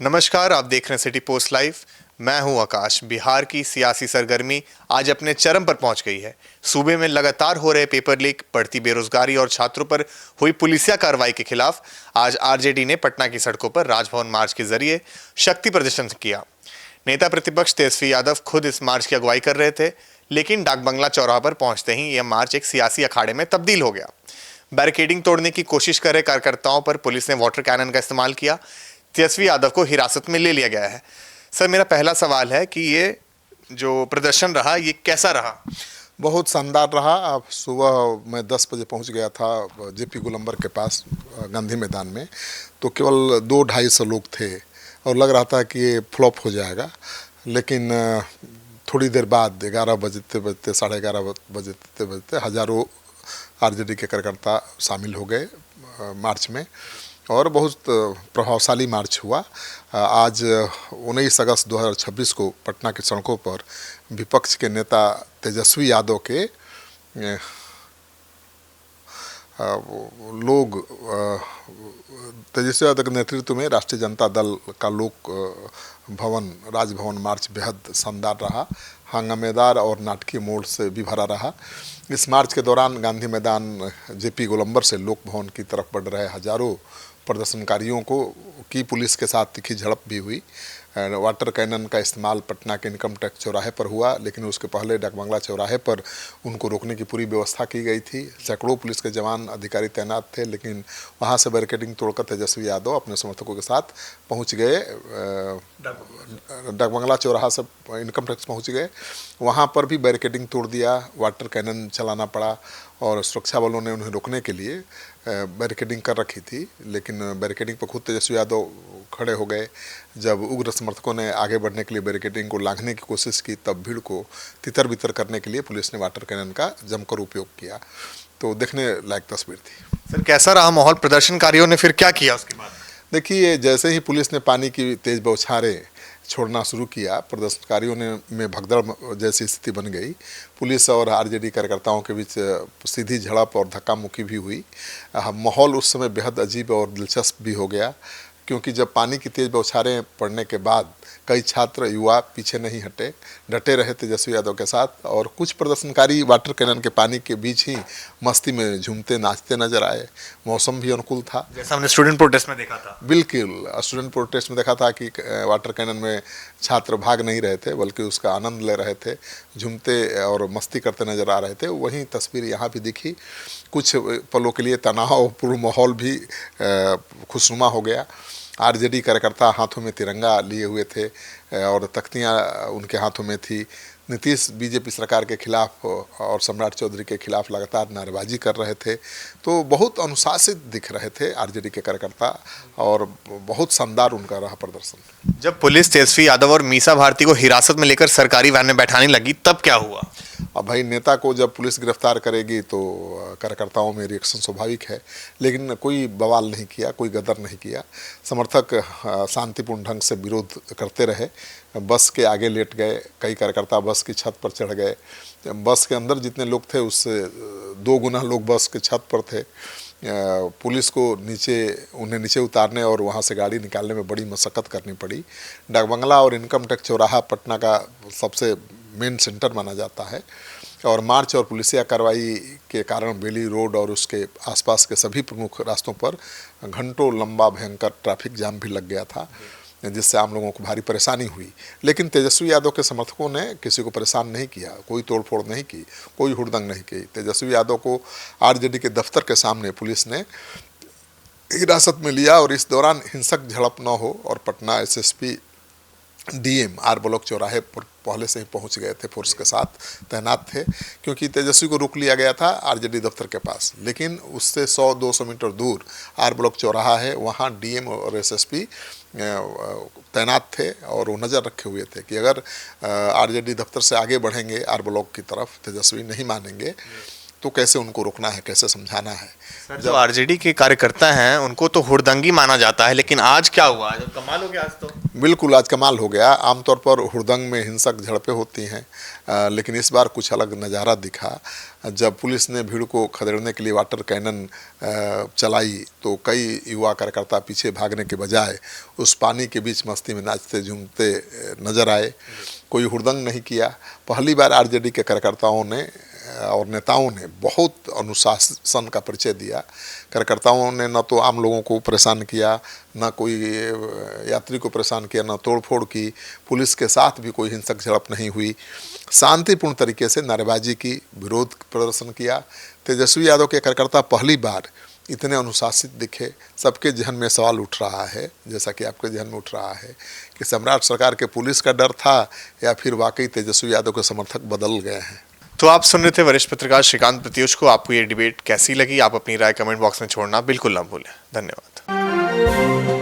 नमस्कार, आप देख रहे हैं सिटी पोस्ट लाइव। मैं हूं आकाश। बिहार की सियासी सरगर्मी आज अपने चरम पर पहुंच गई है। सूबे में लगातार हो रहे पेपर लीक, बढ़ती बेरोजगारी और छात्रों पर हुई पुलिसिया कार्रवाई के खिलाफ आज आरजेडी ने पटना की सड़कों पर राजभवन मार्च के जरिए शक्ति प्रदर्शन किया। नेता प्रतिपक्ष तेजस्वी यादव खुद इस मार्च की अगुवाई कर रहे थे, लेकिन डाकबंगला चौराहा पर पहुंचते ही यह मार्च एक सियासी अखाड़े में तब्दील हो गया। बैरिकेडिंग तोड़ने की कोशिश कर रहे कार्यकर्ताओं पर पुलिस ने वाटर कैनन का इस्तेमाल किया। तेजस्वी यादव को हिरासत में ले लिया गया है। सर, मेरा पहला सवाल है कि ये जो प्रदर्शन रहा, ये कैसा रहा? बहुत शानदार रहा। अब सुबह मैं 10 बजे पहुंच गया था जेपी गोलंबर के पास गांधी मैदान में, तो केवल 200-250 लोग थे और लग रहा था कि ये फ्लॉप हो जाएगा। लेकिन थोड़ी देर बाद 11 बजते बजते 11:30 बजते हज़ारों आरजेडी के कार्यकर्ता शामिल हो गए मार्च में और बहुत प्रभावशाली मार्च हुआ। आज 19 अगस्त 2026 को पटना की सड़कों पर विपक्ष के नेता तेजस्वी यादव के लोग तेजस्वी यादव के नेतृत्व में राष्ट्रीय जनता दल का लोक भवन राजभवन मार्च बेहद शानदार रहा, हंगामेदार और नाटकीय मोड़ से भी भरा रहा। इस मार्च के दौरान गांधी मैदान जेपी गोलंबर से लोक भवन की तरफ बढ़ रहे हजारों प्रदर्शनकारियों की पुलिस के साथ तीखी झड़प भी हुई। वाटर कैनन का इस्तेमाल पटना के इनकम टैक्स चौराहे पर हुआ, लेकिन उसके पहले डाकबंगला चौराहे पर उनको रोकने की पूरी व्यवस्था की गई थी। सैकड़ों पुलिस के जवान अधिकारी तैनात थे, लेकिन वहां से बैरिकेडिंग तोड़कर तेजस्वी यादव अपने समर्थकों के साथ पहुंच गए। डाकबंगला चौराहा से इनकम टैक्स पहुंच गए। वहां पर भी बैरिकेडिंग तोड़ दिया, वाटर कैनन चलाना पड़ा और सुरक्षा बलों ने उन्हें रोकने के लिए बैरिकेडिंग कर रखी थी। लेकिन बैरिकेडिंग पर खुद तेजस्वी यादव खड़े हो गए। जब उग्र समर्थकों ने आगे बढ़ने के लिए बैरिकेडिंग को लांघने की कोशिश की, तब भीड़ को तितर बितर करने के लिए पुलिस ने वाटर कैनन का जमकर उपयोग किया। तो देखने लायक तस्वीर थी। सर, कैसा रहा माहौल? प्रदर्शनकारियों ने फिर क्या किया उसके बाद? देखिए, जैसे ही पुलिस ने पानी की तेज बौछारें छोड़ना शुरू किया, प्रदर्शनकारियों में भगदड़ जैसी स्थिति बन गई। पुलिस और आरजेडी कार्यकर्ताओं के बीच सीधी झड़प और धक्का मुक्की भी हुई। माहौल उस समय बेहद अजीब और दिलचस्प भी हो गया, क्योंकि जब पानी की तेज बौछारें पड़ने के बाद कई छात्र युवा पीछे नहीं हटे, डटे रहे तेजस्वी यादव के साथ। और कुछ प्रदर्शनकारी वाटर कैनन के पानी के बीच ही मस्ती में झूमते नाचते नजर आए। मौसम भी अनुकूल था, जैसा हमने स्टूडेंट प्रोटेस्ट में देखा था। बिल्कुल, स्टूडेंट प्रोटेस्ट में देखा था कि वाटर कैनन में छात्र भाग नहीं रहे थे, बल्कि उसका आनंद ले रहे थे, झूमते और मस्ती करते नजर आ रहे थे। वहीं तस्वीर यहाँ भी दिखी। कुछ पलों के लिए तनावपूर्ण माहौल भी खुशनुमा हो गया। आरजेडी कार्यकर्ता हाथों में तिरंगा लिए हुए थे और तख्तियां उनके हाथों में थी। नीतीश बीजेपी सरकार के खिलाफ और सम्राट चौधरी के खिलाफ लगातार नारेबाजी कर रहे थे। तो बहुत अनुशासित दिख रहे थे आरजेडी के कार्यकर्ता और बहुत शानदार उनका रहा प्रदर्शन। जब पुलिस तेजस्वी यादव और मीसा भारती को हिरासत में लेकर सरकारी वैन में बैठाने लगी, तब क्या हुआ? अब भाई, नेता को जब पुलिस गिरफ्तार करेगी तो कार्यकर्ताओं में रिएक्शन स्वाभाविक है, लेकिन कोई बवाल नहीं किया, कोई गदर नहीं किया। समर्थक शांतिपूर्ण ढंग से विरोध करते रहे। बस के आगे लेट गए, कई कार्यकर्ता बस की छत पर चढ़ गए। बस के अंदर जितने लोग थे उससे 2 गुना लोग बस के छत पर थे। पुलिस को उन्हें नीचे उतारने और वहाँ से गाड़ी निकालने में बड़ी मशक्क़त करनी पड़ी। डाकबंगला और इनकम टैक्स चौराहा पटना का सबसे मेन सेंटर माना जाता है और मार्च और पुलिसिया कार्रवाई के कारण बेली रोड और उसके आसपास के सभी प्रमुख रास्तों पर घंटों लंबा भयंकर ट्रैफिक जाम भी लग गया था, जिससे आम लोगों को भारी परेशानी हुई। लेकिन तेजस्वी यादव के समर्थकों ने किसी को परेशान नहीं किया, कोई तोड़फोड़ नहीं की, कोई हुड़दंग नहीं की। तेजस्वी यादव को आरजेडी के दफ्तर के सामने पुलिस ने हिरासत में लिया और इस दौरान हिंसक झड़प न हो और Patna SSP DM R block चौराहे पर पहले से ही पहुंच गए थे, फोर्स के साथ तैनात थे, क्योंकि तेजस्वी को रोक लिया गया था आरजेडी दफ्तर के पास। लेकिन उससे 100-200 मीटर दूर आर ब्लॉक चौराहा है, वहां डीएम और एसएसपी तैनात थे और वो नज़र रखे हुए थे कि अगर आरजेडी दफ्तर से आगे बढ़ेंगे आर ब्लॉक की तरफ, तेजस्वी नहीं मानेंगे तो कैसे उनको रोकना है, कैसे समझाना है। सर, जो आरजेडी के कार्यकर्ता हैं उनको तो हुड़दंगी माना जाता है, लेकिन आज क्या हुआ? आज कमाल हो गया आज तो। बिल्कुल आज कमाल हो गया। आमतौर पर हुड़दंग में हिंसक झड़पें होती हैं, लेकिन इस बार कुछ अलग नज़ारा दिखा। जब पुलिस ने भीड़ को खदेड़ने के लिए वाटर कैनन चलाई तो कई युवा कार्यकर्ता पीछे भागने के बजाय उस पानी के बीच मस्ती में नाचते झूमते नजर आए। कोई हुड़दंग नहीं किया। पहली बार आरजेडी के कार्यकर्ताओं ने और नेताओं ने बहुत अनुशासन का परिचय दिया। कार्यकर्ताओं ने न तो आम लोगों को परेशान किया, न कोई यात्री को परेशान किया, न तोड़फोड़ की। पुलिस के साथ भी कोई हिंसक झड़प नहीं हुई। शांतिपूर्ण तरीके से नारेबाजी की, विरोध प्रदर्शन किया। तेजस्वी यादव के कार्यकर्ता पहली बार इतने अनुशासित दिखे। सबके जहन में सवाल उठ रहा है, जैसा कि आपके जहन में उठ रहा है, कि सम्राट सरकार के पुलिस का डर था या फिर वाकई तेजस्वी यादव के समर्थक बदल गए हैं। तो आप सुन रहे थे वरिष्ठ पत्रकार श्रीकांत प्रत्युष को। आपको ये डिबेट कैसी लगी? आप अपनी राय कमेंट बॉक्स में छोड़ना बिल्कुल ना भूलें। धन्यवाद।